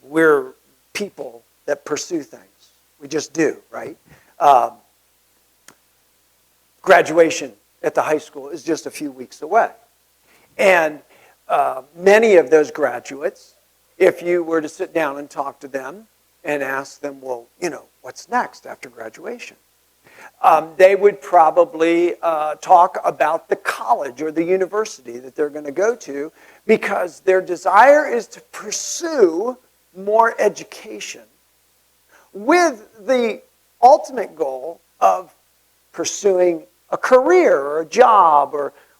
we're people that pursue things. We just do, right? Um, Graduation at the high school is just a few weeks away. And many of those graduates, if you were to sit down and talk to them and ask them, well, what's next after graduation? They would probably talk about the college or the university that they're going to go to, because their desire is to pursue more education with the ultimate goal of pursuing a career or a job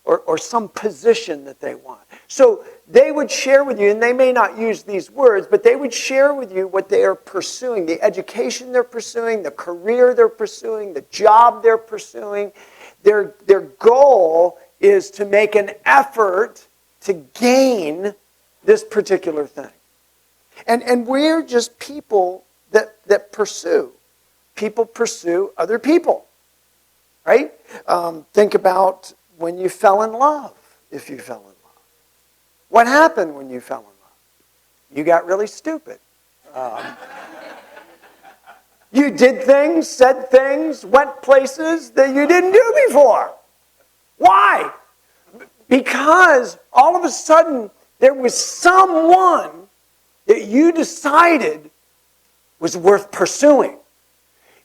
or some position that they want. So they would share with you, and they may not use these words, but they would share with you what they are pursuing, the education they're pursuing, the career they're pursuing, the job they're pursuing. Their goal is to make an effort to gain this particular thing. And we're just people that pursue. People pursue other people, right? Think about when you fell in love, if you fell in love. What happened when you fell in love? You got really stupid. You did things, said things, went places that you didn't do before. Why? Because all of a sudden there was someone that you decided was worth pursuing.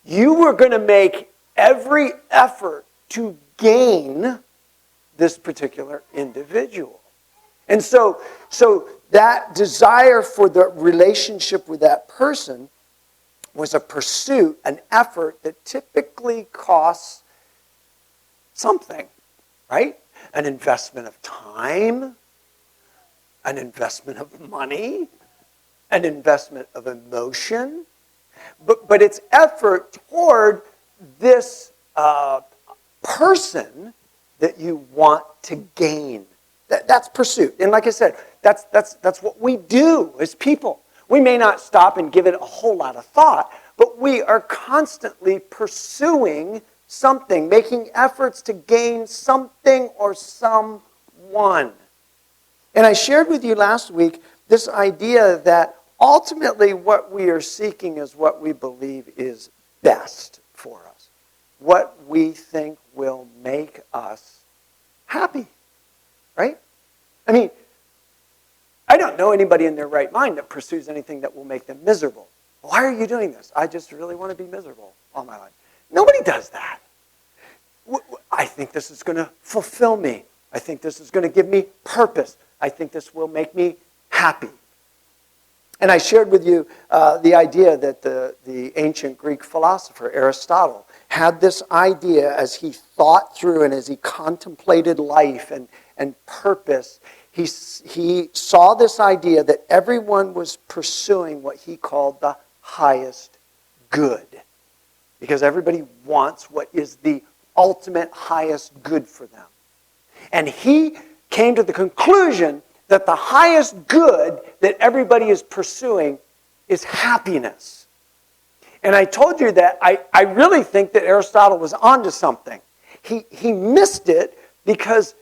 You were going to make every effort to gain this particular individual. And so that desire for the relationship with that person was a pursuit, an effort that typically costs something, right? An investment of time, an investment of money, an investment of emotion, but it's effort toward this person that you want to gain. That's pursuit. And like I said, that's what we do as people. We may not stop and give it a whole lot of thought, but we are constantly pursuing something, making efforts to gain something or someone. And I shared with you last week this idea that ultimately what we are seeking is what we believe is best for us, what we think will make us happy, right? I mean, I don't know anybody in their right mind that pursues anything that will make them miserable. Why are you doing this? I just really want to be miserable all my life. Nobody does that. I think this is going to fulfill me. I think this is going to give me purpose. I think this will make me happy. And I shared with you the idea that the ancient Greek philosopher Aristotle had this idea as he thought through and as he contemplated life and purpose. He saw this idea that everyone was pursuing what he called the highest good. Because everybody wants what is the ultimate highest good for them. And he came to the conclusion that the highest good that everybody is pursuing is happiness. And I told you that I really think that Aristotle was onto something. He missed it because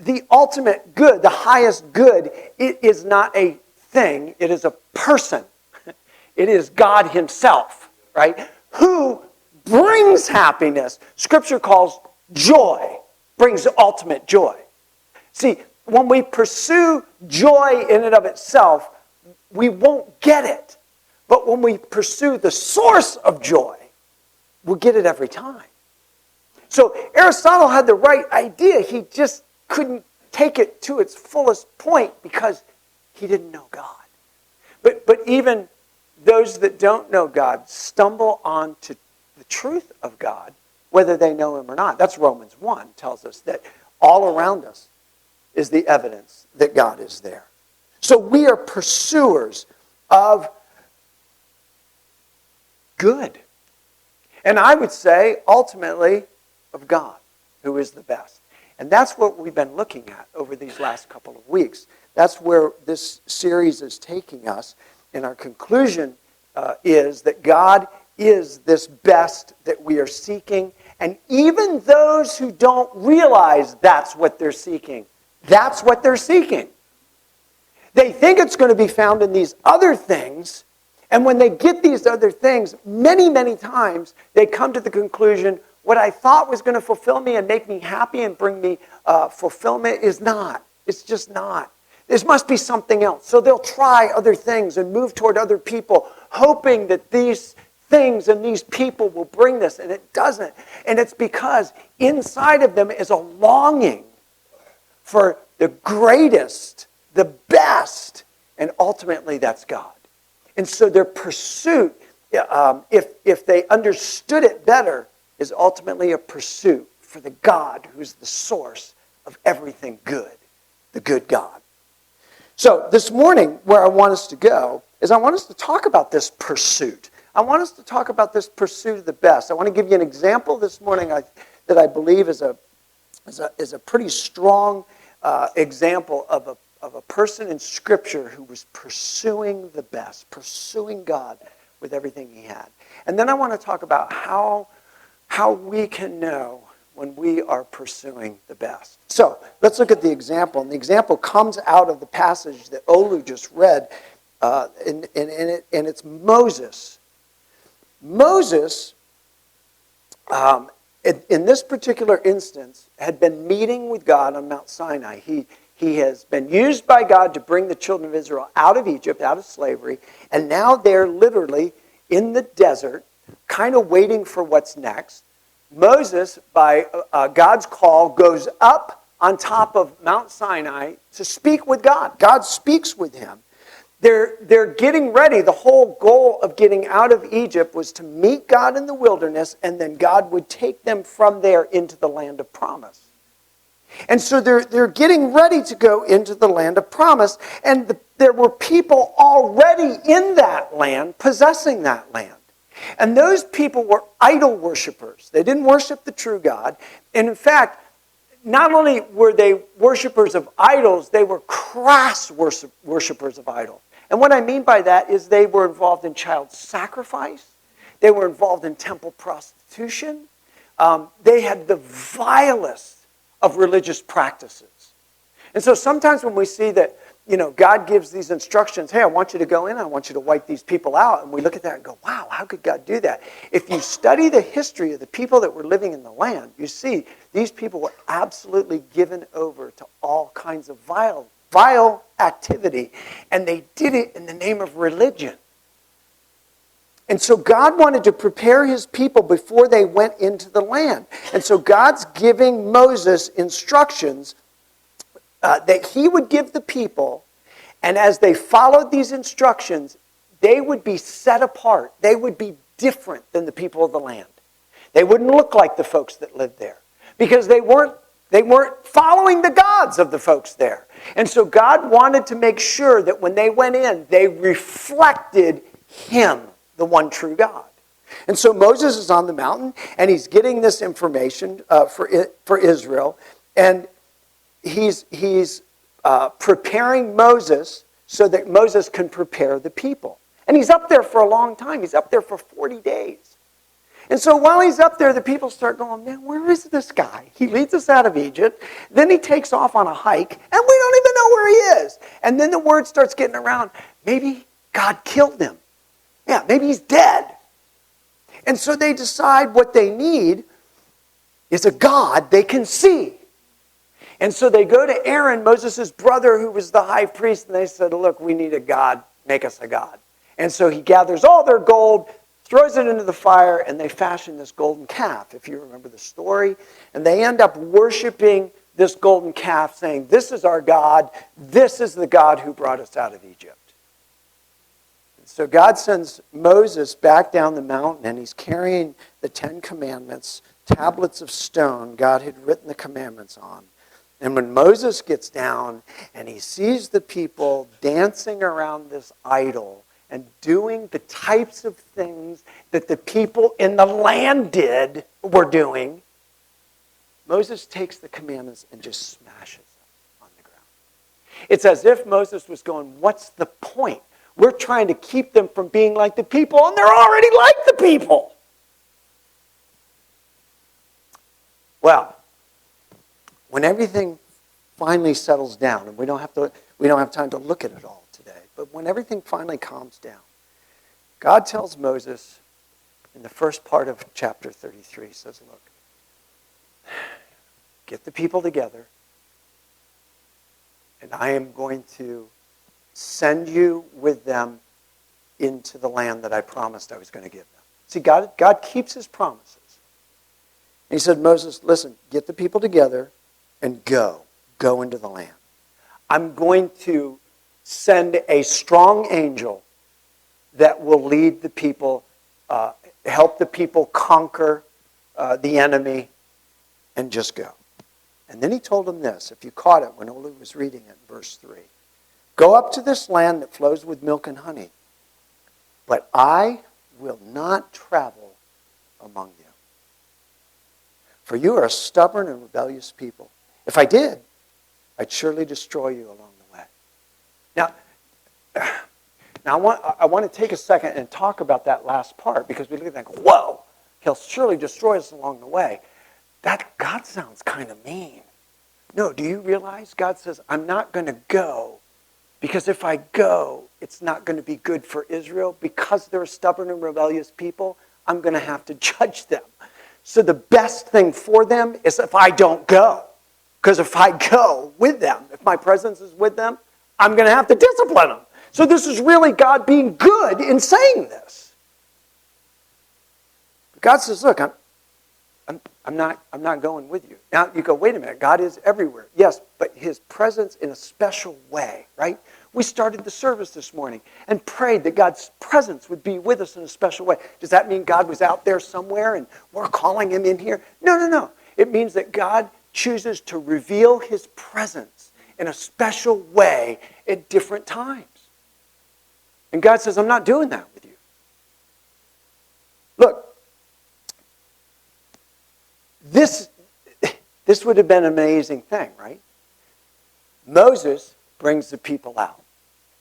the ultimate good, the highest good, it is not a thing, it is a person. It is God himself, right? Who brings happiness. Scripture calls joy, brings ultimate joy. See, when we pursue joy in and of itself, we won't get it. But when we pursue the source of joy, we'll get it every time. So Aristotle had the right idea. He just couldn't take it to its fullest point because he didn't know God. But even those that don't know God stumble onto the truth of God, whether they know him or not. That's Romans 1 tells us that all around us is the evidence that God is there. So we are pursuers of good. And I would say, ultimately, of God, who is the best. And that's what we've been looking at over these last couple of weeks. That's where this series is taking us. And our conclusion is that God is this best that we are seeking. And even those who don't realize that's what they're seeking, that's what they're seeking. They think it's going to be found in these other things. And when they get these other things, many, many times, they come to the conclusion, what I thought was going to fulfill me and make me happy and bring me fulfillment is not. It's just not. This must be something else. So they'll try other things and move toward other people, hoping that these things and these people will bring this, and it doesn't. And it's because inside of them is a longing for the greatest, the best, and ultimately that's God. And so their pursuit, if they understood it better, is ultimately a pursuit for the God who's the source of everything good, the good God. So this morning, where I want us to go is I want us to talk about this pursuit. I want us to talk about this pursuit of the best. I want to give you an example this morning that I believe is a pretty strong example of a person in Scripture who was pursuing the best, pursuing God with everything he had. And then I want to talk about how we can know when we are pursuing the best. So let's look at the example. And the example comes out of the passage that Olu just read, and it's Moses. Moses, in this particular instance, had been meeting with God on Mount Sinai. He has been used by God to bring the children of Israel out of Egypt, out of slavery, and now they're literally in the desert, kind of waiting for what's next. Moses, by God's call, goes up on top of Mount Sinai to speak with God. God speaks with him. They're getting ready. The whole goal of getting out of Egypt was to meet God in the wilderness, and then God would take them from there into the land of promise. And so they're getting ready to go into the land of promise, and there were people already in that land, possessing that land. And those people were idol worshipers. They didn't worship the true God. And in fact, not only were they worshipers of idols, they were crass worshipers of idols. And what I mean by that is they were involved in child sacrifice. They were involved in temple prostitution. They had the vilest of religious practices. And so sometimes when we see that, God gives these instructions, hey, I want you to go in, I want you to wipe these people out. And we look at that and go, wow, how could God do that? If you study the history of the people that were living in the land, you see these people were absolutely given over to all kinds of vile activity. And they did it in the name of religion. And so God wanted to prepare his people before they went into the land. And so God's giving Moses instructions that he would give the people, and as they followed these instructions, they would be set apart. They would be different than the people of the land. They wouldn't look like the folks that lived there because they weren't following the gods of the folks there. And so God wanted to make sure that when they went in, they reflected him, the one true God. And so Moses is on the mountain, and he's getting this information for Israel, and he's preparing Moses so that Moses can prepare the people. And he's up there for a long time. He's up there for 40 days. And so while he's up there, the people start going, man, where is this guy? He leads us out of Egypt. Then he takes off on a hike, and we don't even know where he is. And then the word starts getting around, maybe God killed him. Yeah, maybe he's dead. And so they decide what they need is a God they can see. And so they go to Aaron, Moses' brother, who was the high priest, and they said, look, we need a God. Make us a God. And so he gathers all their gold, throws it into the fire, and they fashion this golden calf, if you remember the story. And they end up worshiping this golden calf, saying, this is our God. This is the God who brought us out of Egypt. And so God sends Moses back down the mountain, and he's carrying the 10 Commandments, tablets of stone God had written the commandments on. And when Moses gets down and he sees the people dancing around this idol and doing the types of things that the people in the land were doing, Moses takes the commandments and just smashes them on the ground. It's as if Moses was going, what's the point? We're trying to keep them from being like the people, and they're already like the people. Well, when everything finally settles down, and we don't have time to look at it all today, but when everything finally calms down, God tells Moses in the first part of chapter 33, he says, look, get the people together, and I am going to send you with them into the land that I promised I was going to give them. See, God keeps his promises. And he said, Moses, listen, get the people together and go into the land. I'm going to send a strong angel that will lead the people, help the people conquer the enemy, and just go. And then he told them this, if you caught it when Olu was reading it in verse 3. Go up to this land that flows with milk and honey, but I will not travel among you. For you are a stubborn and rebellious people. If I did, I'd surely destroy you along the way. Now I want to take a second and talk about that last part, because we look at that and go, whoa, he'll surely destroy us along the way. That God sounds kind of mean. No, do you realize God says, I'm not going to go, because if I go, it's not going to be good for Israel. Because they're stubborn and rebellious people, I'm going to have to judge them. So the best thing for them is if I don't go. Because if I go with them, if my presence is with them, I'm going to have to discipline them. So this is really God being good in saying this. But God says, look, I'm not going with you. Now you go, wait a minute, God is everywhere. Yes, but his presence in a special way, right? We started the service this morning and prayed that God's presence would be with us in a special way. Does that mean God was out there somewhere and we're calling him in here? No. It means that God chooses to reveal his presence in a special way at different times. And God says, I'm not doing that with you. Look, this would have been an amazing thing, right? Moses brings the people out.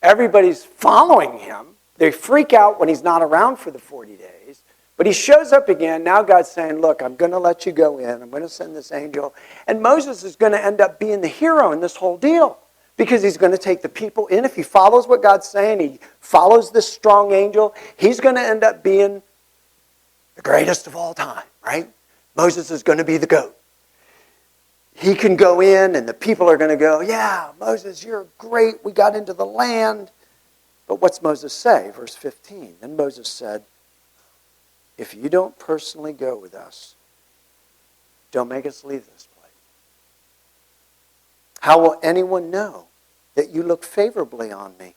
Everybody's following him. They freak out when he's not around for the 40 days. But he shows up again. Now God's saying, look, I'm going to let you go in. I'm going to send this angel. And Moses is going to end up being the hero in this whole deal, because he's going to take the people in. If he follows what God's saying, he follows this strong angel, he's going to end up being the greatest of all time, right? Moses is going to be the GOAT. He can go in and the people are going to go, yeah, Moses, you're great. We got into the land. But what's Moses say? Verse 15. Then Moses said, if you don't personally go with us, don't make us leave this place. How will anyone know that you look favorably on me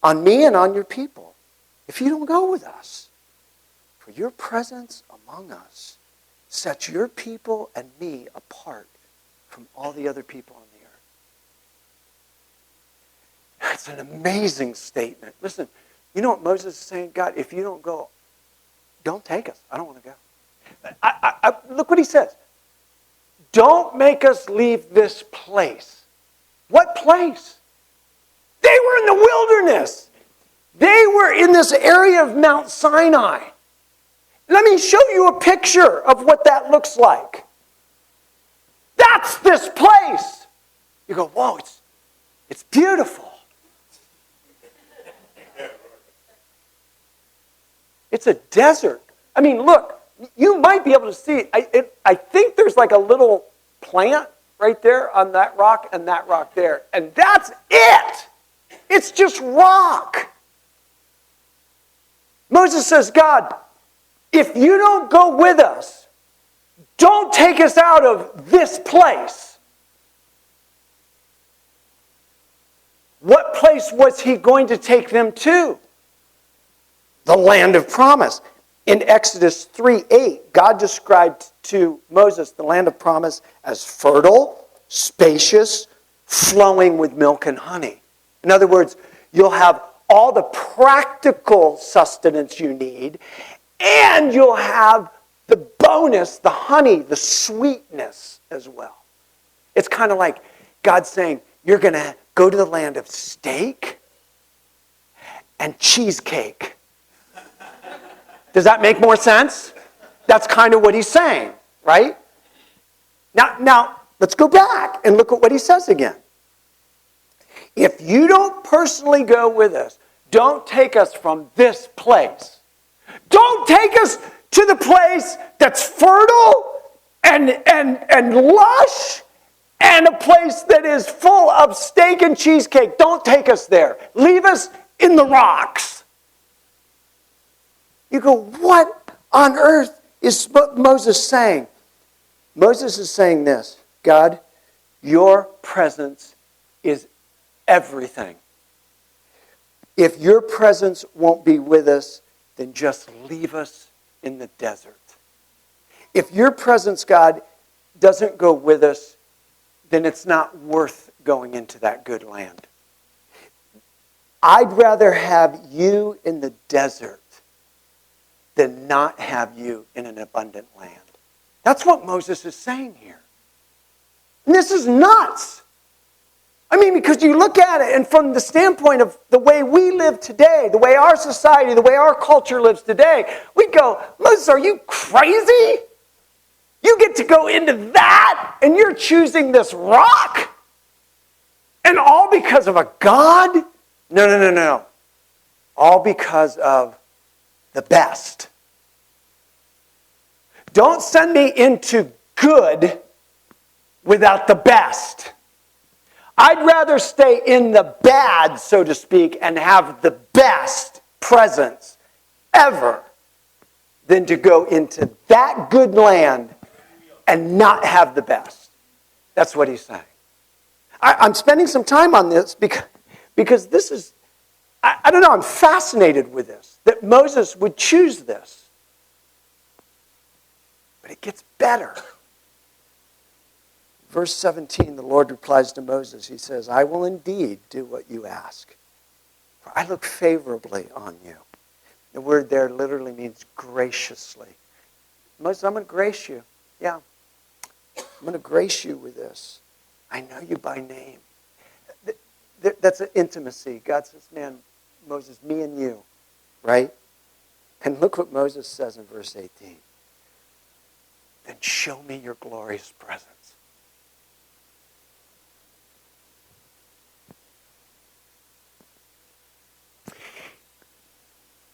and on your people, if you don't go with us? For your presence among us sets your people and me apart from all the other people on the earth. That's an amazing statement. Listen, you know what Moses is saying? God, if you don't go, don't take us. I don't want to go. Look what he says. Don't make us leave this place. What place? They were in the wilderness. They were in this area of Mount Sinai. Let me show you a picture of what that looks like. That's this place. You go, whoa, it's beautiful. It's a desert. I mean, look, you might be able to see it. I think there's like a little plant right there on that rock and that rock there. And that's it. It's just rock. Moses says, God, if you don't go with us, don't take us out of this place. What place was he going to take them to? The land of promise. In Exodus 3:8, God described to Moses the land of promise as fertile, spacious, flowing with milk and honey. In other words, you'll have all the practical sustenance you need, and you'll have the bonus, the honey, the sweetness as well. It's kind of like God saying, you're going to go to the land of steak and cheesecake. Does that make more sense? That's kind of what he's saying, right? Now, let's go back and look at what he says again. If you don't personally go with us, don't take us from this place. Don't take us to the place that's fertile and lush and a place that is full of steak and cheesecake. Don't take us there. Leave us in the rocks. You go, what on earth is Moses saying? Moses is saying this: God, your presence is everything. If your presence won't be with us, then just leave us in the desert. If your presence, God, doesn't go with us, then it's not worth going into that good land. I'd rather have you in the desert than not have you in an abundant land. That's what Moses is saying here. And this is nuts. I mean, because you look at it, and from the standpoint of the way we live today, the way our society, the way our culture lives today, we go, Moses, are you crazy? You get to go into that, and you're choosing this rock? And all because of a God? No. All because of the best. Don't send me into good without the best. I'd rather stay in the bad, so to speak, and have the best presence ever than to go into that good land and not have the best. That's what he's saying. I'm spending some time on this because this is, I don't know, I'm fascinated with this, that Moses would choose this. But it gets better. Verse 17, the Lord replies to Moses. He says, I will indeed do what you ask, for I look favorably on you. The word there literally means graciously. Moses, I'm going to grace you. Yeah. I'm going to grace you with this. I know you by name. That's an intimacy. God says, man, Moses, me and you, right? And look what Moses says in verse 18. Then show me your glorious presence.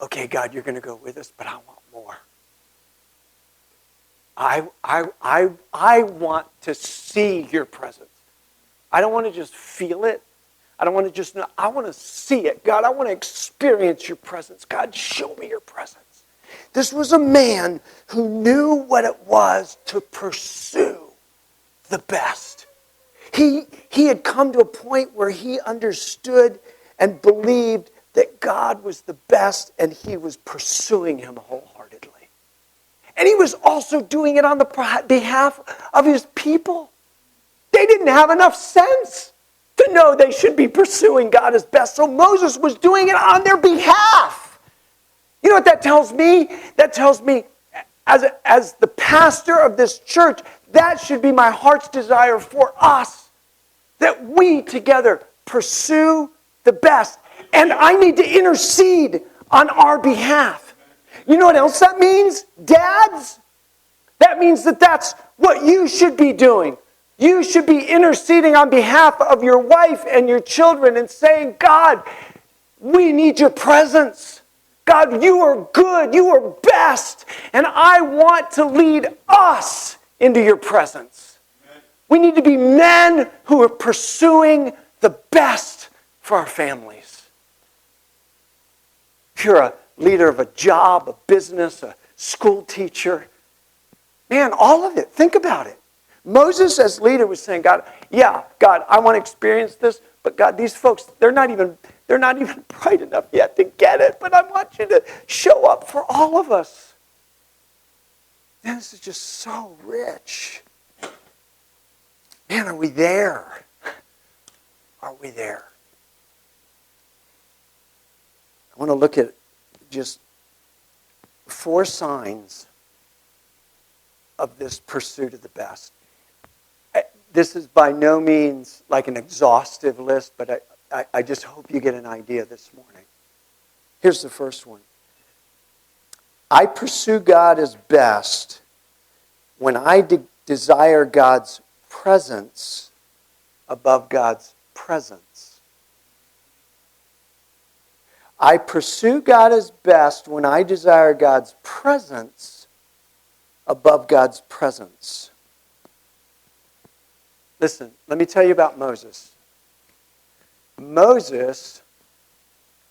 Okay, God, you're going to go with us, but I want more. I want to see your presence. I don't want to just feel it. I don't want to just know. I want to see it. God, I want to experience your presence. God, show me your presence. This was a man who knew what it was to pursue the best. He had come to a point where he understood and believed that God was the best, and he was pursuing him wholeheartedly. And he was also doing it on the behalf of his people. They didn't have enough sense to know they should be pursuing God as best. So Moses was doing it on their behalf. You know what that tells me? That tells me, as the pastor of this church, that should be my heart's desire for us. That we together pursue the best. And I need to intercede on our behalf. You know what else that means? Dads, that means that that's what you should be doing. You should be interceding on behalf of your wife and your children and saying, God, we need your presence. God, you are good. You are best. And I want to lead us into your presence. We need to be men who are pursuing the best for our families. If you're a leader of a job, a business, a school teacher, man, all of it. Think about it. Moses as leader was saying, God, I want to experience this, but God, these folks, they're not even bright enough yet to get it, but I want you to show up for all of us. Man, this is just so rich. Man, are we there? Are we there? I want to look at just 4 signs of this pursuit of the best. This is by no means like an exhaustive list, but I just hope you get an idea this morning. Here's the first one. I pursue God as best when I desire God's presence above God's presence. I pursue God as best when I desire God's presence above God's presence. Listen, let me tell you about Moses. Moses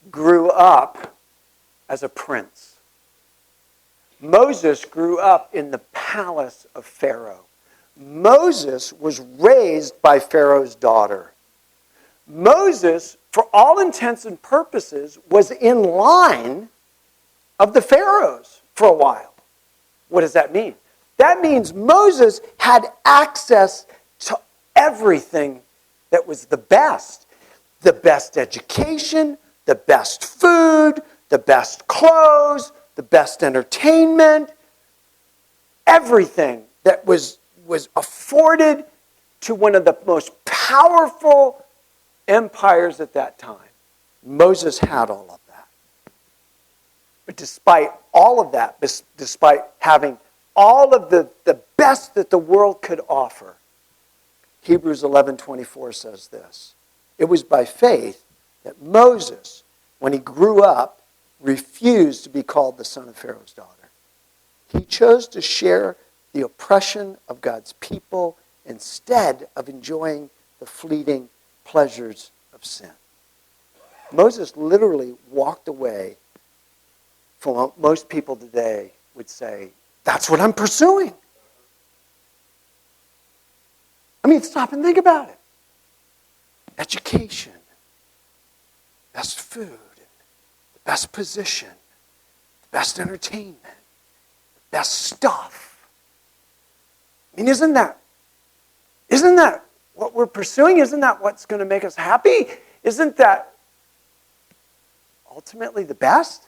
grew up as a prince. Moses grew up in the palace of Pharaoh. Moses was raised by Pharaoh's daughter. Moses, for all intents and purposes, was in line of the pharaohs for a while. What does that mean? That means Moses had access to everything that was the best. The best education, the best food, the best clothes, the best entertainment, everything that was afforded to one of the most powerful empires at that time. Moses had all of that. But despite all of that, despite having all of the best that the world could offer, Hebrews 11:24 says this: it was by faith that Moses, when he grew up, refused to be called the son of Pharaoh's daughter. He chose to share the oppression of God's people instead of enjoying the fleeting pleasures of sin. Moses literally walked away from what most people today would say, that's what I'm pursuing. I mean, stop and think about it. Education, best food, the best position, the best entertainment, the best stuff. I mean, isn't that what we're pursuing? Isn't that what's going to make us happy? Isn't that ultimately the best?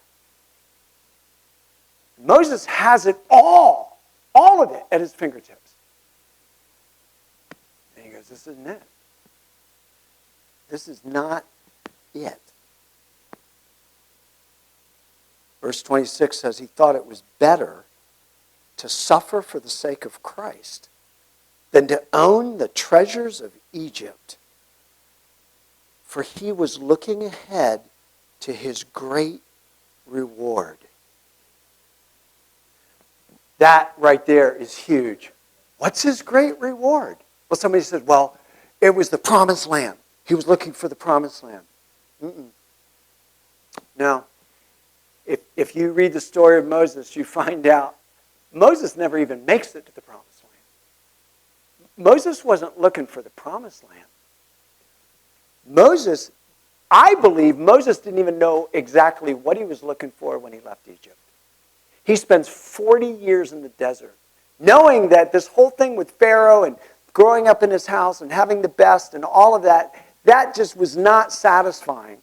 Moses has it all of it at his fingertips. And he goes, this isn't it. This is not it. Verse 26 says he thought it was better to suffer for the sake of Christ than to own the treasures of Egypt. For he was looking ahead to his great reward. That right there is huge. What's his great reward? Well, somebody said, well, it was the promised land. He was looking for the promised land. No. If you read the story of Moses, you find out Moses never even makes it to the promised land. Moses wasn't looking for the promised land. I believe Moses didn't even know exactly what he was looking for when he left Egypt. He spends 40 years in the desert, knowing that this whole thing with Pharaoh and growing up in his house and having the best and all of that, that just was not satisfying.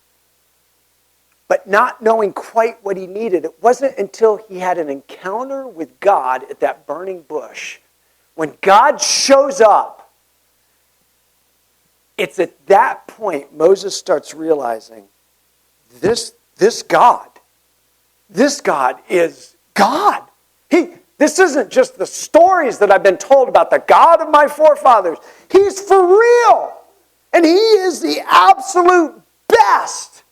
But not knowing quite what he needed, it wasn't until he had an encounter with God at that burning bush. When God shows up, it's at that point Moses starts realizing this God is God. This isn't just the stories that I've been told about the God of my forefathers. He's for real. And he is the absolute best.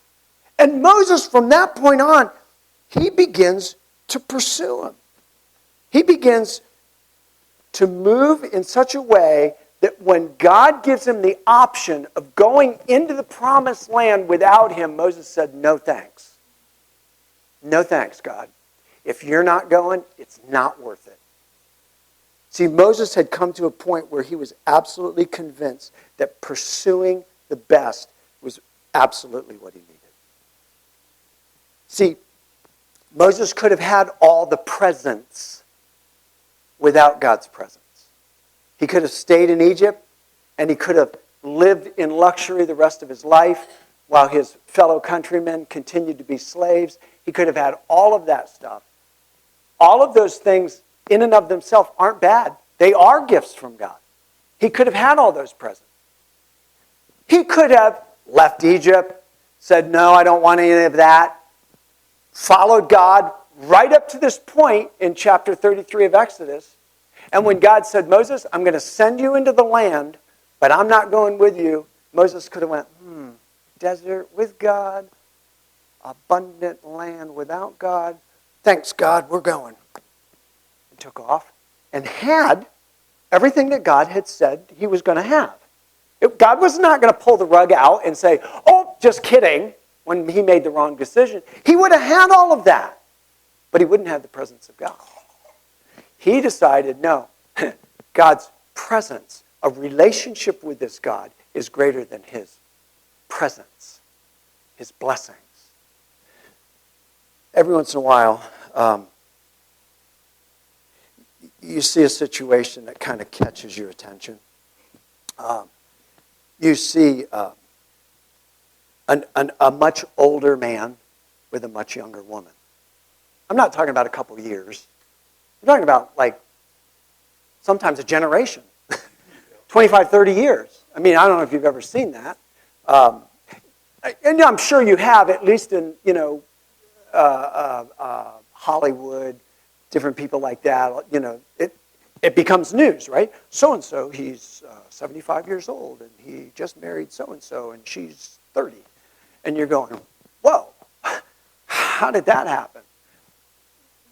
And Moses, from that point on, he begins to pursue him. He begins to move in such a way that when God gives him the option of going into the promised land without him, Moses said, no thanks. No thanks, God. If you're not going, it's not worth it. See, Moses had come to a point where he was absolutely convinced that pursuing the best was absolutely what he needed. See, Moses could have had all the presents without God's presence. He could have stayed in Egypt, and he could have lived in luxury the rest of his life while his fellow countrymen continued to be slaves. He could have had all of that stuff. All of those things in and of themselves aren't bad. They are gifts from God. He could have had all those presents. He could have left Egypt, said, no, I don't want any of that, followed God right up to this point in chapter 33 of Exodus, And when God said, Moses, I'm going to send you into the land, but I'm not going with you, Moses could have went, desert with God, abundant land without God. Thanks, God, we're going. And took off and had everything that God had said he was going to have. God was not going to pull the rug out and say, oh, just kidding, when he made the wrong decision. He would have had all of that, but he wouldn't have the presence of God. He decided, no, God's presence, a relationship with this God, is greater than his presence, his blessings. Every once in a while, you see a situation that kind of catches your attention. You see a much older man with a much younger woman. I'm not talking about a couple years. I'm talking about, like, sometimes a generation. 25, 30 years. I mean, I don't know if you've ever seen that. And I'm sure you have, at least in, Hollywood, different people like that. It becomes news, right? So-and-so, he's 75 years old, and he just married so-and-so, and she's 30. And you're going, whoa, how did that happen?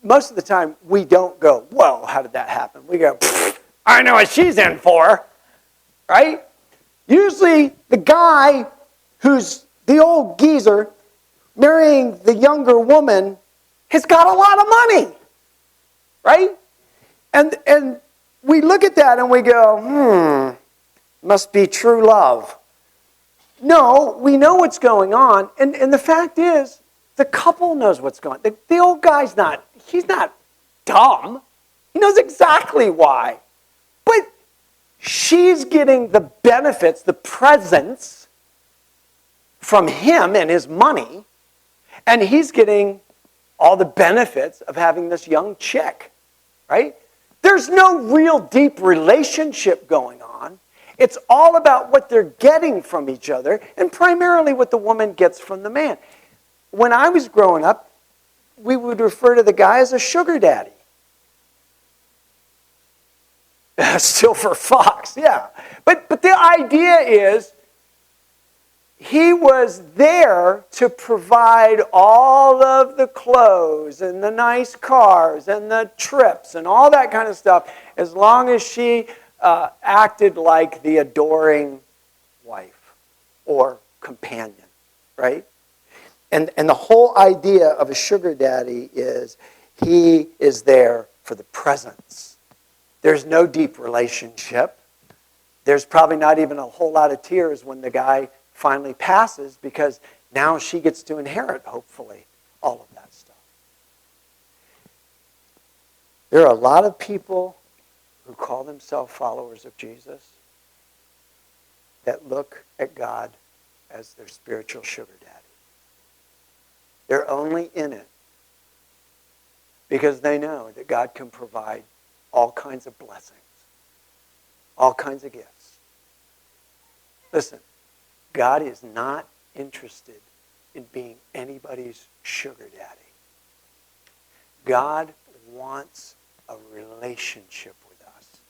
Most of the time, we don't go, whoa, how did that happen? We go, I know what she's in for, right? Usually, the guy who's the old geezer marrying the younger woman has got a lot of money, right? And we look at that and we go, must be true love. No, we know what's going on. And the fact is, the couple knows what's going on. The old guy's he's not dumb. He knows exactly why. But she's getting the benefits, the presents from him and his money, and he's getting all the benefits of having this young chick, right? There's no real deep relationship going on. It's all about what they're getting from each other, and primarily what the woman gets from the man. When I was growing up, we would refer to the guy as a sugar daddy. Silver fox, yeah. But the idea is, he was there to provide all of the clothes and the nice cars and the trips and all that kind of stuff, as long as she acted like the adoring wife or companion, right? And the whole idea of a sugar daddy is he is there for the presence. There's no deep relationship. There's probably not even a whole lot of tears when the guy finally passes, because now she gets to inherit, hopefully, all of that stuff. There are a lot of people who call themselves followers of Jesus that look at God as their spiritual sugar daddy. They're only in it because they know that God can provide all kinds of blessings, all kinds of gifts. Listen, God is not interested in being anybody's sugar daddy. God wants a relationship with us.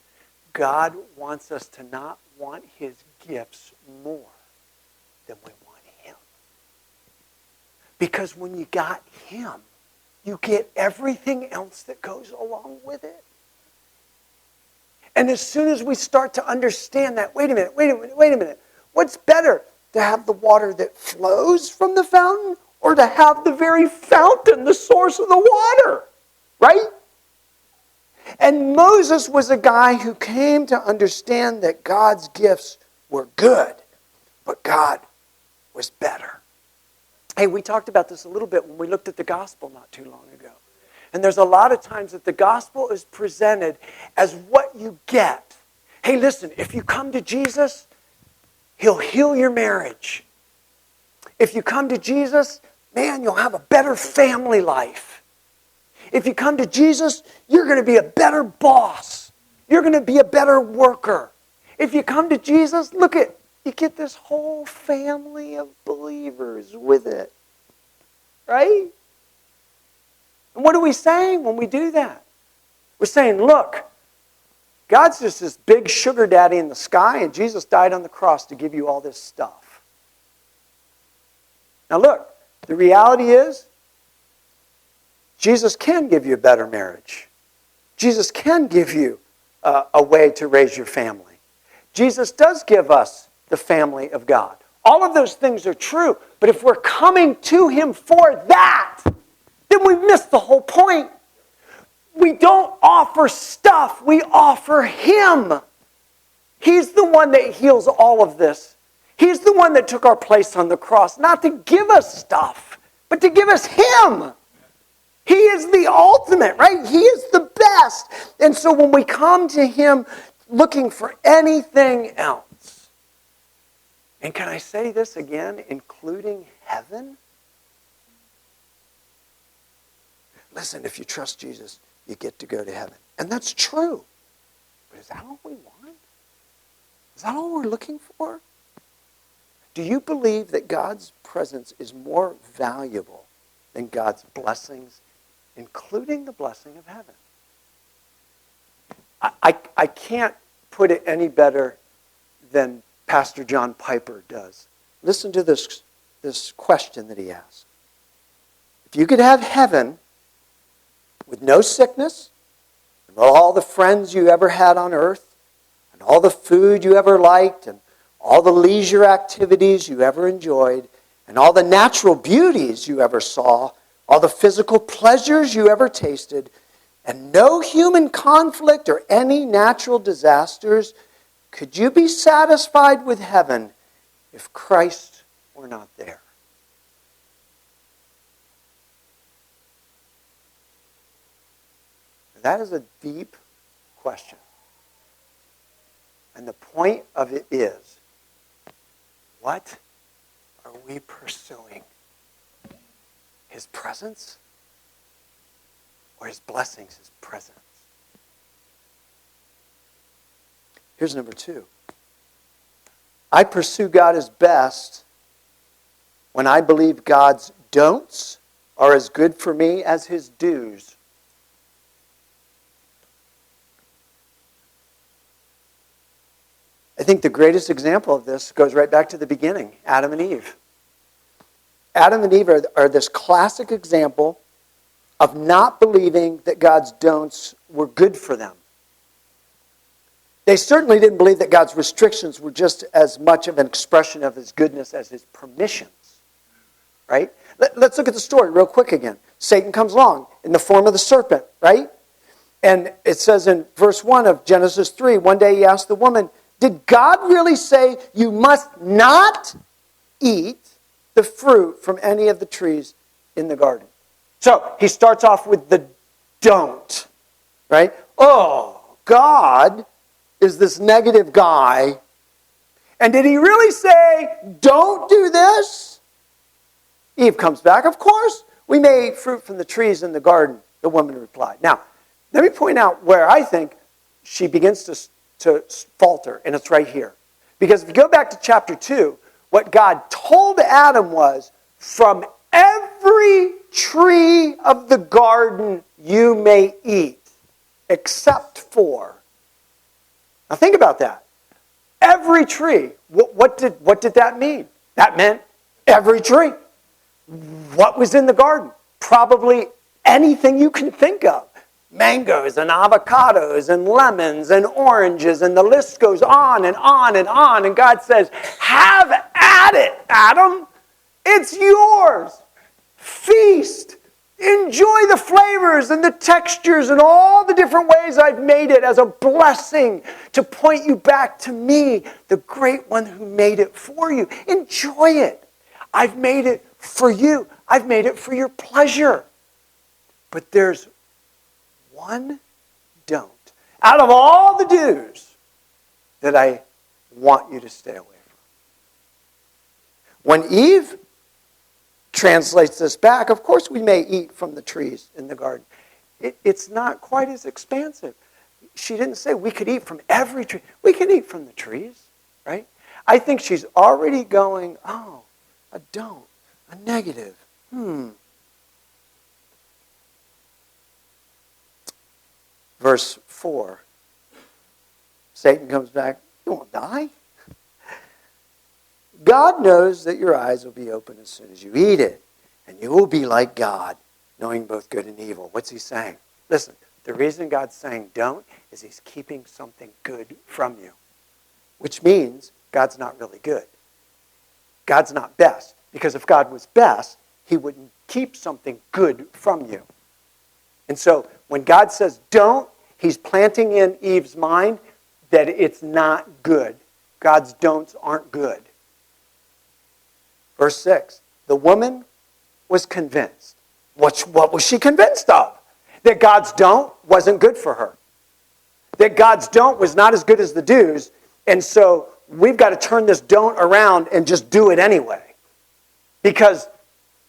God wants us to not want his gifts more than we want him. Because when you got him, you get everything else that goes along with it. And as soon as we start to understand that, wait a minute, what's better, to have the water that flows from the fountain or to have the very fountain, the source of the water, right? And Moses was a guy who came to understand that God's gifts were good, but God was better. Hey, we talked about this a little bit when we looked at the gospel not too long ago. And there's a lot of times that the gospel is presented as what you get. Hey, listen, if you come to Jesus, he'll heal your marriage. If you come to Jesus, man, you'll have a better family life. If you come to Jesus, you're going to be a better boss. You're going to be a better worker. If you come to Jesus, you get this whole family of believers with it. Right? And what are we saying when we do that? We're saying, look, God's just this big sugar daddy in the sky, and Jesus died on the cross to give you all this stuff. Now look, the reality is, Jesus can give you a better marriage. Jesus can give you a way to raise your family. Jesus does give us the family of God. All of those things are true, but if we're coming to Him for that, then we miss the whole point. We don't offer stuff, we offer Him. He's the one that heals all of this. He's the one that took our place on the cross, not to give us stuff, but to give us Him. He is the ultimate, right? He is the best. And so when we come to Him looking for anything else, and can I say this again, including heaven? Listen, if you trust Jesus, you get to go to heaven. And that's true. But is that all we want? Is that all we're looking for? Do you believe that God's presence is more valuable than God's blessings, including the blessing of heaven? I can't put it any better than Pastor John Piper does. Listen to this question that he asked. If you could have heaven with no sickness, and all the friends you ever had on earth, and all the food you ever liked, and all the leisure activities you ever enjoyed, and all the natural beauties you ever saw, all the physical pleasures you ever tasted, and no human conflict or any natural disasters, could you be satisfied with heaven if Christ were not there? That is a deep question. And the point of it is, what are we pursuing? His presence or His blessings, His presence? Here's number 2. I pursue God as best when I believe God's don'ts are as good for me as His do's. I think the greatest example of this goes right back to the beginning, Adam and Eve. Adam and Eve are this classic example of not believing that God's don'ts were good for them. They certainly didn't believe that God's restrictions were just as much of an expression of His goodness as His permissions. Right? Let's look at the story real quick again. Satan comes along in the form of the serpent, right? And it says in verse 1 of Genesis 3, one day he asked the woman, did God really say you must not eat the fruit from any of the trees in the garden? So he starts off with the don't, right? Oh, God is this negative guy. And did He really say, don't do this? Eve comes back, of course, we may eat fruit from the trees in the garden, the woman replied. Now, let me point out where I think she begins to falter, and it's right here. Because if you go back to chapter 2, what God told Adam was, from every tree of the garden you may eat, except for. Now think about that. Every tree. What did that mean? That meant every tree. What was in the garden? Probably anything you can think of. Mangoes and avocados and lemons and oranges, and the list goes on and on and on. And God says, have at it, Adam. It's yours. Feast. Enjoy the flavors and the textures and all the different ways I've made it as a blessing to point you back to me, the great one who made it for you. Enjoy it. I've made it for you. I've made it for your pleasure. But there's one don't. Out of all the do's that I want you to stay away from. When Eve translates this back, of course we may eat from the trees in the garden. It's not quite as expansive. She didn't say we could eat from every tree. We can eat from the trees, right? I think she's already going, oh, a don't, a negative. Verse 4. Satan comes back, you won't die. God knows that your eyes will be open as soon as you eat it, and you will be like God, knowing both good and evil. What's he saying? Listen, the reason God's saying don't is he's keeping something good from you, which means God's not really good. God's not best, because if God was best, he wouldn't keep something good from you. And so when God says don't, he's planting in Eve's mind that it's not good. God's don'ts aren't good. Verse 6, the woman was convinced. What was she convinced of? That God's don't wasn't good for her. That God's don't was not as good as the do's, and so we've got to turn this don't around and just do it anyway. Because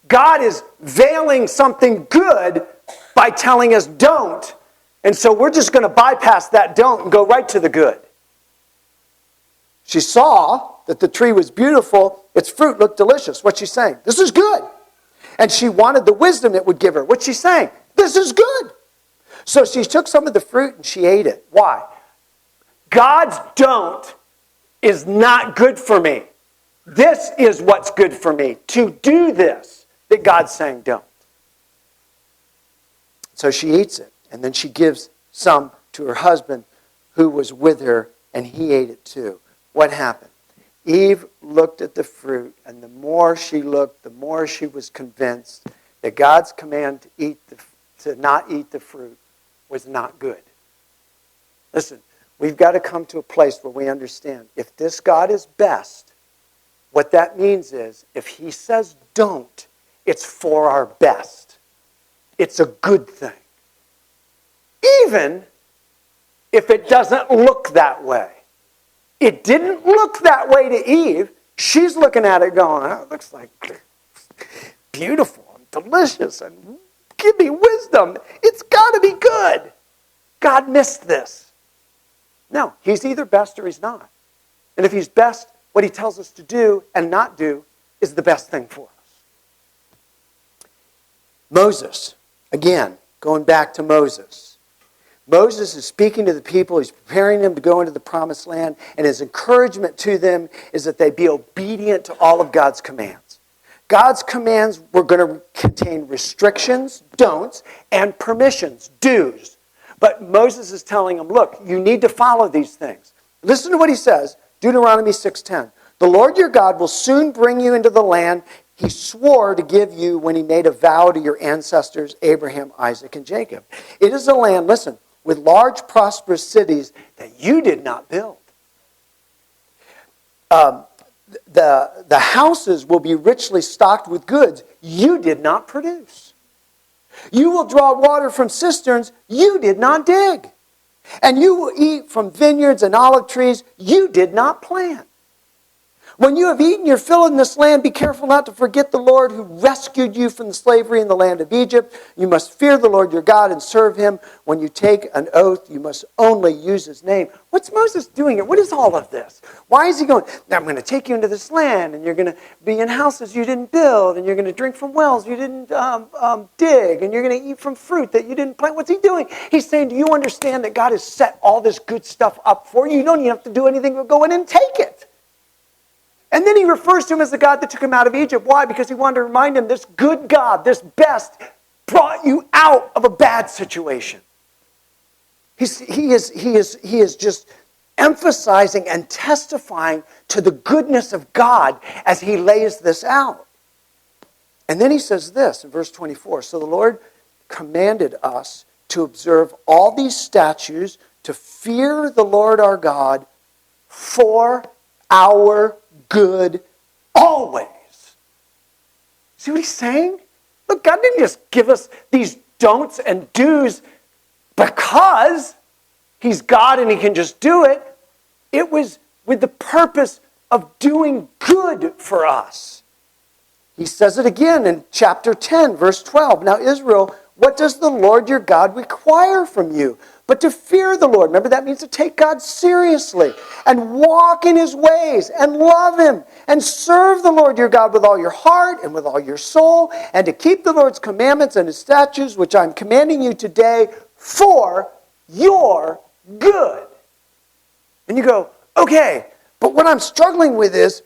God is veiling something good by telling us don't, and so we're just going to bypass that don't and go right to the good. She saw that the tree was beautiful, its fruit looked delicious. What's she saying? This is good. And she wanted the wisdom it would give her. What's she saying? This is good. So she took some of the fruit and she ate it. Why? God's don't is not good for me. This is what's good for me. To do this that God's saying don't. So she eats it. And then she gives some to her husband who was with her, and he ate it too. What happened? Eve looked at the fruit, and the more she looked, the more she was convinced that God's command to not eat the fruit was not good. Listen, we've got to come to a place where we understand if this God is best, what that means is if he says don't, it's for our best. It's a good thing. Even if it doesn't look that way. It didn't look that way to Eve. She's looking at it going, oh, it looks like beautiful and delicious and give me wisdom. It's got to be good. God missed this. No, he's either best or he's not. And if he's best, what he tells us to do and not do is the best thing for us. Moses, again, going back to Moses. Moses is speaking to the people. He's preparing them to go into the promised land. And his encouragement to them is that they be obedient to all of God's commands. God's commands were going to contain restrictions, don'ts, and permissions, do's. But Moses is telling them, look, you need to follow these things. Listen to what he says, Deuteronomy 6:10. The Lord your God will soon bring you into the land he swore to give you when he made a vow to your ancestors, Abraham, Isaac, and Jacob. It is a land, listen, with large, prosperous cities that you did not build. The houses will be richly stocked with goods you did not produce. You will draw water from cisterns you did not dig. And you will eat from vineyards and olive trees you did not plant. When you have eaten your fill in this land, be careful not to forget the Lord who rescued you from the slavery in the land of Egypt. You must fear the Lord your God and serve him. When you take an oath, you must only use his name. What's Moses doing here? What is all of this? Why is he going, now I'm going to take you into this land, and you're going to be in houses you didn't build, and you're going to drink from wells you didn't dig, and you're going to eat from fruit that you didn't plant. What's he doing? He's saying, do you understand that God has set all this good stuff up for you? You don't even have to do anything but go in and take it. And then he refers to him as the God that took him out of Egypt. Why? Because he wanted to remind him this good God, this best, brought you out of a bad situation. He is just emphasizing and testifying to the goodness of God as he lays this out. And then he says this in verse 24. So the Lord commanded us to observe all these statutes, to fear the Lord our God for our good always. See what he's saying? Look, God didn't just give us these don'ts and do's because he's God and he can just do it. It was with the purpose of doing good for us. He says it again in chapter 10, verse 12. Now, Israel, what does the Lord your God require from you? But to fear the Lord. Remember, that means to take God seriously and walk in his ways and love him and serve the Lord your God with all your heart and with all your soul, and to keep the Lord's commandments and his statutes, which I'm commanding you today for your good. And you go, okay, but what I'm struggling with is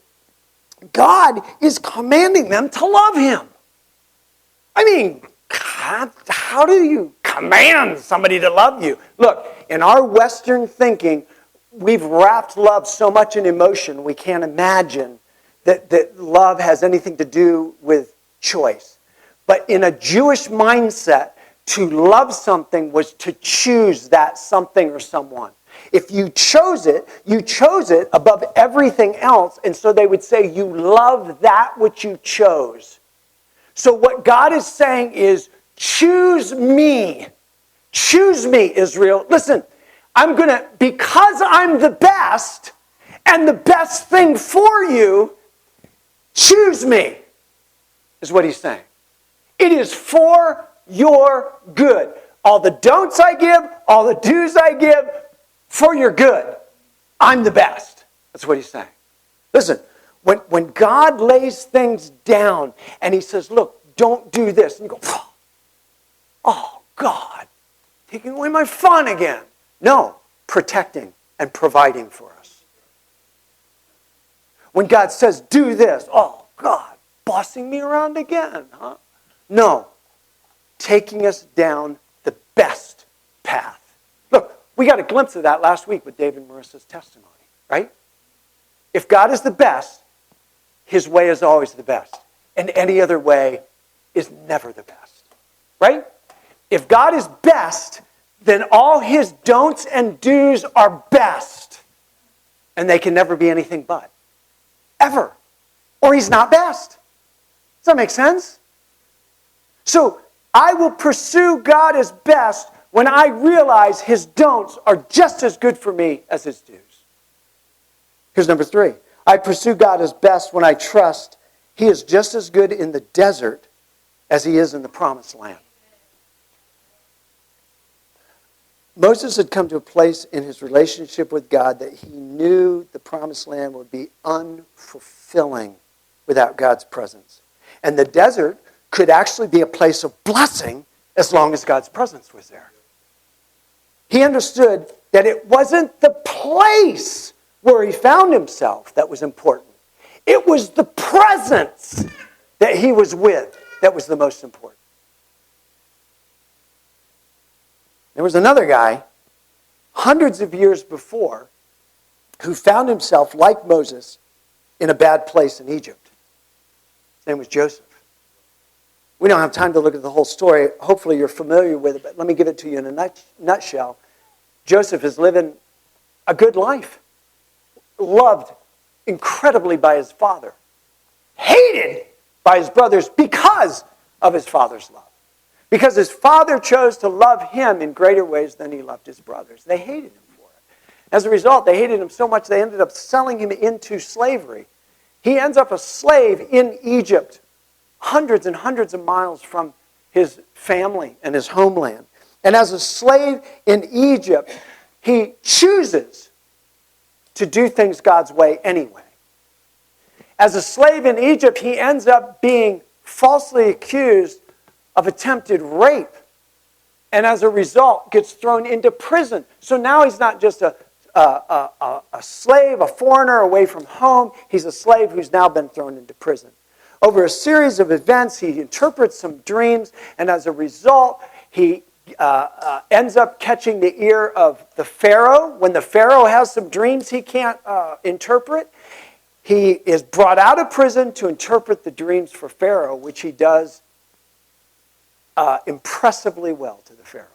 God is commanding them to love him. I mean, how do you command somebody to love you? Look, in our Western thinking, we've wrapped love so much in emotion, we can't imagine that love has anything to do with choice. But in a Jewish mindset, to love something was to choose that something or someone. If you chose it above everything else, and so they would say, you love that which you chose. So what God is saying is, choose me. Choose me, Israel. Listen, because I'm the best, and the best thing for you, choose me, is what he's saying. It is for your good. All the don'ts I give, all the do's I give, for your good. I'm the best. That's what he's saying. Listen, when God lays things down and he says, look, don't do this. And you go, oh, God, taking away my fun again. No, protecting and providing for us. When God says, do this, oh, God, bossing me around again, huh? No, taking us down the best path. Look, we got a glimpse of that last week with Dave and Marissa's testimony, right? If God is the best, his way is always the best. And any other way is never the best, right? If God is best, then all his don'ts and do's are best. And they can never be anything but. Ever. Or he's not best. Does that make sense? So, I will pursue God as best when I realize his don'ts are just as good for me as his do's. Here's number 3. I pursue God as best when I trust he is just as good in the desert as he is in the promised land. Moses had come to a place in his relationship with God that he knew the promised land would be unfulfilling without God's presence. And the desert could actually be a place of blessing as long as God's presence was there. He understood that it wasn't the place where he found himself that was important. It was the presence that he was with that was the most important. There was another guy, hundreds of years before, who found himself, like Moses, in a bad place in Egypt. His name was Joseph. We don't have time to look at the whole story. Hopefully you're familiar with it, but let me give it to you in a nutshell. Joseph is living a good life. Loved incredibly by his father. Hated by his brothers because of his father's love. Because his father chose to love him in greater ways than he loved his brothers. They hated him for it. As a result, they hated him so much they ended up selling him into slavery. He ends up a slave in Egypt, hundreds and hundreds of miles from his family and his homeland. And as a slave in Egypt, he chooses to do things God's way anyway. As a slave in Egypt, he ends up being falsely accused of attempted rape. And as a result, gets thrown into prison. So now he's not just a slave, a foreigner away from home. He's a slave who's now been thrown into prison. Over a series of events, he interprets some dreams, and as a result, he ends up catching the ear of the Pharaoh. When the Pharaoh has some dreams he can't interpret, he is brought out of prison to interpret the dreams for Pharaoh, which he does impressively well to the Pharaoh.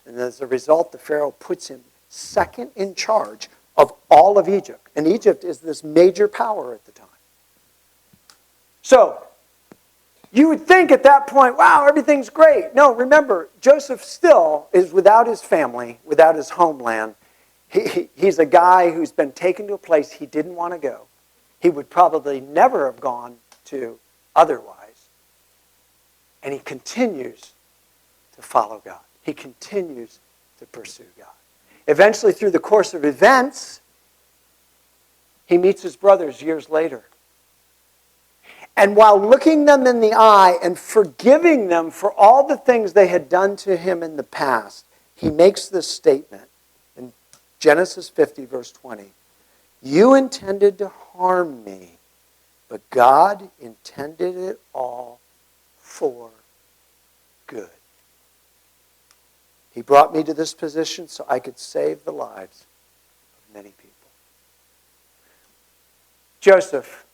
And as a result, the Pharaoh puts him second in charge of all of Egypt. And Egypt is this major power at the time. So, you would think at that point, wow, everything's great. No, remember, Joseph still is without his family, without his homeland. He's a guy who's been taken to a place he didn't want to go. He would probably never have gone to otherwise. And he continues to follow God. He continues to pursue God. Eventually, through the course of events, he meets his brothers years later. And while looking them in the eye and forgiving them for all the things they had done to him in the past, he makes this statement in Genesis 50, verse 20. You intended to harm me, but God intended it all for good. He brought me to this position so I could save the lives of many people. Joseph,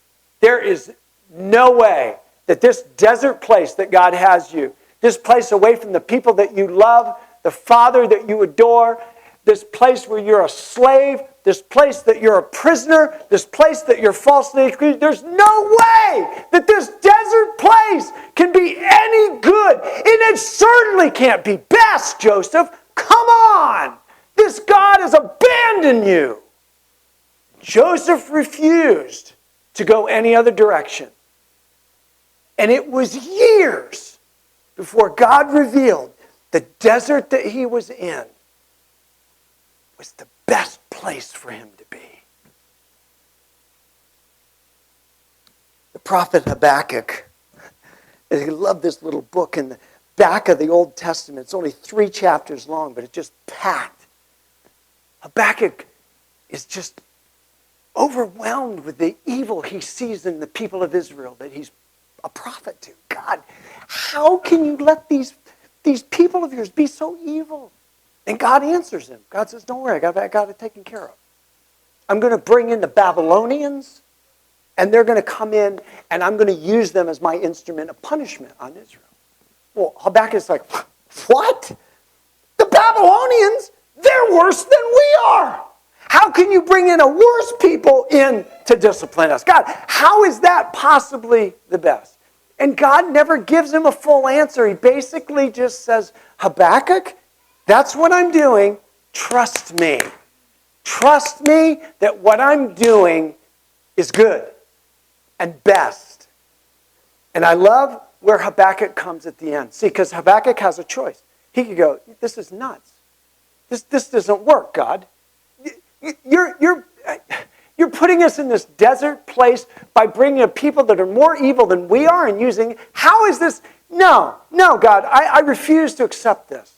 there is no way that this desert place that God has you, this place away from the people that you love, the Father that you adore, this place where you're a slave, this place that you're a prisoner, this place that you're falsely accused, there's no way that this desert place can be any good. And it certainly can't be best, Joseph. Come on! This God has abandoned you. Joseph refused to go any other direction. And it was years before God revealed the desert that he was in was the best place for him to be. The prophet Habakkuk, I love this little book in the back of the Old Testament. It's only 3 chapters long, but it's just packed. Habakkuk is just overwhelmed with the evil he sees in the people of Israel that he's a prophet to. God, how can you let these people of yours be so evil? And God answers him. God says, don't worry, I got it taken care of. I'm going to bring in the Babylonians, and they're going to come in, and I'm going to use them as my instrument of punishment on Israel. Well, Habakkuk's like, what? The Babylonians? They're worse than we are. How can you bring in a worse people in to discipline us? God, how is that possibly the best? And God never gives him a full answer. He basically just says, Habakkuk, that's what I'm doing. Trust me. Trust me that what I'm doing is good and best. And I love where Habakkuk comes at the end. See, because Habakkuk has a choice. He could go, this is nuts. This doesn't work, God. You're putting us in this desert place by bringing up people that are more evil than we are and using. How is this? No, God, I refuse to accept this.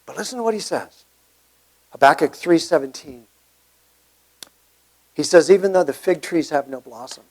But listen to what he says. Habakkuk 3:17. He says, even though the fig trees have no blossoms,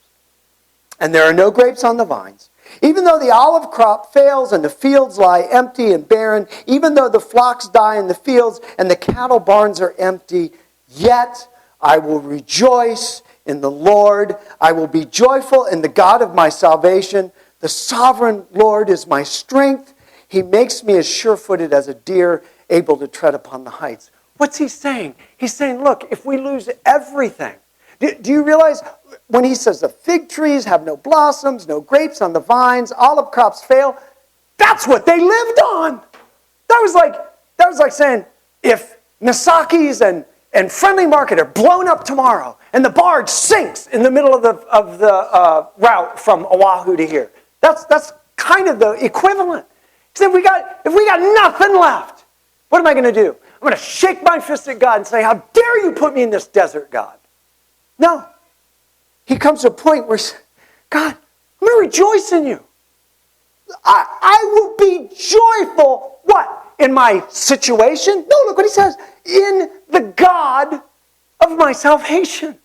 and there are no grapes on the vines, even though the olive crop fails and the fields lie empty and barren, even though the flocks die in the fields and the cattle barns are empty, yet I will rejoice in the Lord. I will be joyful in the God of my salvation. The sovereign Lord is my strength. He makes me as sure-footed as a deer, able to tread upon the heights. What's he saying? He's saying, look, if we lose everything, do you realize when he says the fig trees have no blossoms, no grapes on the vines, olive crops fail, that's what they lived on. That was like saying if Misaki's and Friendly Market are blown up tomorrow and the barge sinks in the middle of the route from Oahu to here. That's kind of the equivalent. So if we got nothing left, what am I going to do? I'm going to shake my fist at God and say, how dare you put me in this desert, God? No. He comes to a point where, God, I'm going to rejoice in you. I will be joyful, what? In my situation? No, look what he says. In the God of my salvation.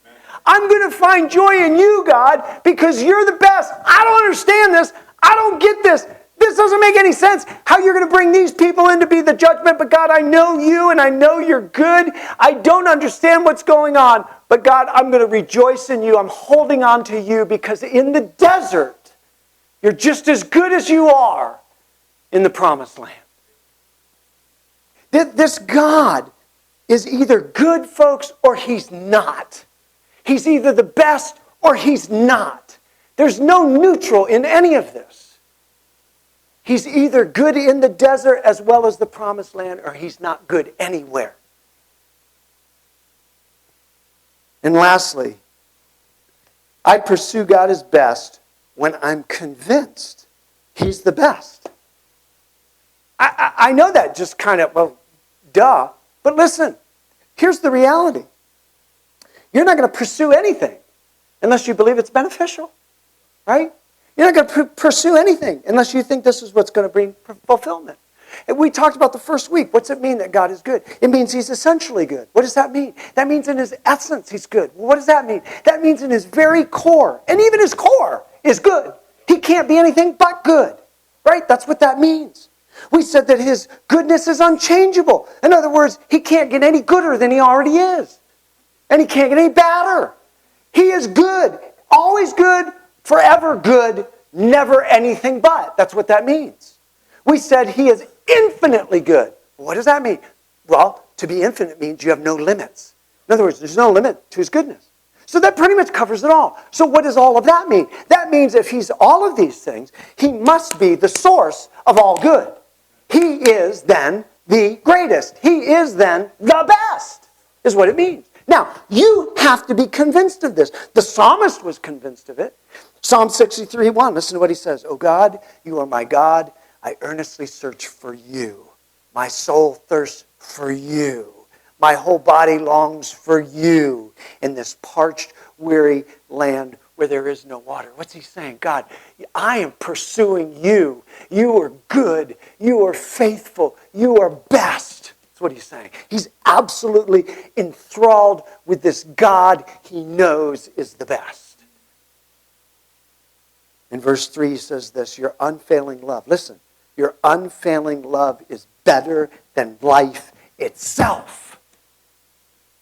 I'm going to find joy in you, God, because you're the best. I don't understand this. I don't get this. This doesn't make any sense. How you're going to bring these people in to be the judgment. But God, I know you and I know you're good. I don't understand what's going on. But God, I'm going to rejoice in you. I'm holding on to you because in the desert, you're just as good as you are in the promised land. This God is either good, folks, or he's not. He's either the best or he's not. There's no neutral in any of this. He's either good in the desert as well as the promised land, or he's not good anywhere. And lastly, I pursue God as best when I'm convinced he's the best. I know that just kind of, well, duh. But listen, here's the reality. You're not going to pursue anything unless you believe it's beneficial, right? You're not going to pursue anything unless you think this is what's going to bring fulfillment. And we talked about the first week. What's it mean that God is good? It means he's essentially good. What does that mean? That means in his essence he's good. Well, what does that mean? That means in his very core, and even his core is good. He can't be anything but good, right? That's what that means. We said that his goodness is unchangeable. In other words, he can't get any gooder than he already is. And he can't get any badder. He is good, always good, forever good, never anything but. That's what that means. We said he is infinitely good. What does that mean? Well, to be infinite means you have no limits. In other words, there's no limit to his goodness. So that pretty much covers it all. So what does all of that mean? That means if he's all of these things, he must be the source of all good. He is then the greatest. He is then the best, is what it means. Now, you have to be convinced of this. The psalmist was convinced of it. Psalm 63:1, listen to what he says. "O God, you are my God. I earnestly search for you. My soul thirsts for you. My whole body longs for you in this parched, weary land where there is no water." What's he saying? God, I am pursuing you. You are good. You are faithful. You are best. That's what he's saying. He's absolutely enthralled with this God he knows is the best. In verse 3 he says this, your unfailing love. Listen, your unfailing love is better than life itself.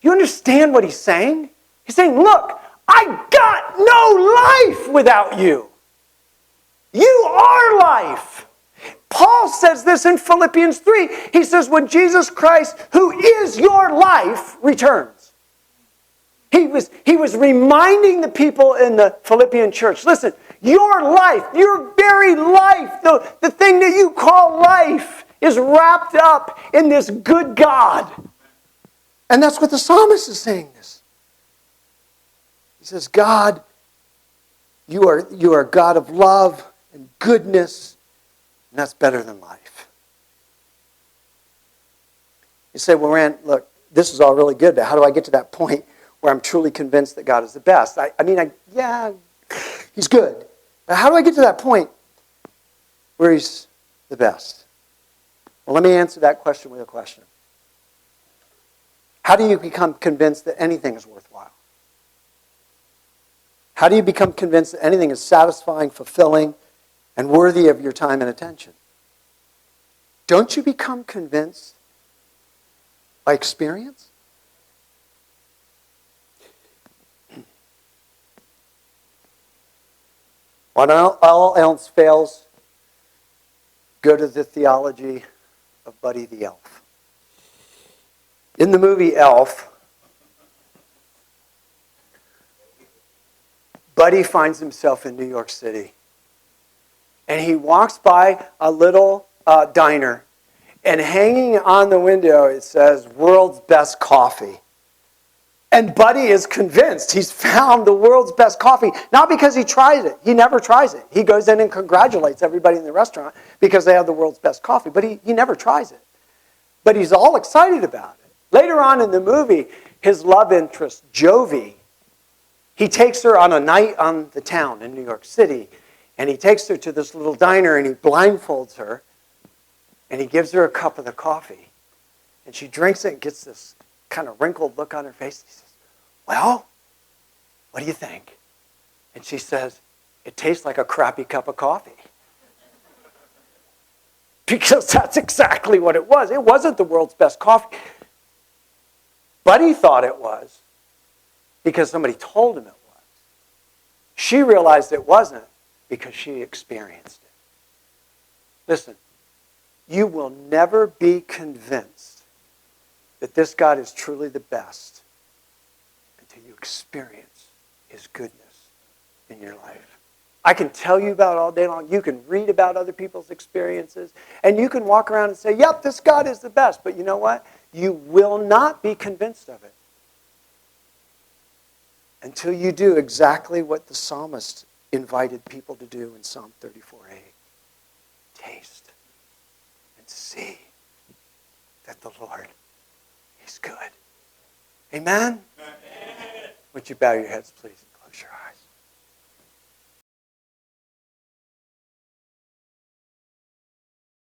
You understand what he's saying? He's saying, look, I got no life without you. You are life. Paul says this in Philippians 3. He says, when Jesus Christ, who is your life, returns. He was reminding the people in the Philippian church, listen, your life, your very life, the thing that you call life, is wrapped up in this good God. And that's what the psalmist is saying this. He says, God, you are a God of love and goodness, and that's better than life. You say, well, Rand, look, this is all really good, but how do I get to that point where I'm truly convinced that God is the best? Yeah, he's good. But how do I get to that point where he's the best? Well, let me answer that question with a question. How do you become convinced that anything is worthwhile? How do you become convinced that anything is satisfying, fulfilling, and worthy of your time and attention? Don't you become convinced by experience? When all else fails, go to the theology of Buddy the Elf. In the movie Elf, Buddy finds himself in New York City. And he walks by a little diner. And hanging on the window, it says, "World's Best Coffee." And Buddy is convinced he's found the world's best coffee. Not because he tries it. He never tries it. He goes in and congratulates everybody in the restaurant because they have the world's best coffee. But he never tries it. But he's all excited about it. Later on in the movie, his love interest, Jovi, he takes her on a night on the town in New York City. And he takes her to this little diner and he blindfolds her. And he gives her a cup of the coffee. And she drinks it and gets this kind of wrinkled look on her face. He says, "Well, what do you think?" And she says, "It tastes like a crappy cup of coffee." Because that's exactly what it was. It wasn't the world's best coffee. Buddy thought it was because somebody told him it was. She realized it wasn't because she experienced it. Listen, you will never be convinced that this God is truly the best until you experience his goodness in your life. I can tell you about it all day long. You can read about other people's experiences. And you can walk around and say, yep, this God is the best. But you know what? You will not be convinced of it until you do exactly what the psalmist invited people to do in Psalm 34:8. Taste and see that the Lord is good. Amen? Amen. Would you bow your heads, please, and close your eyes?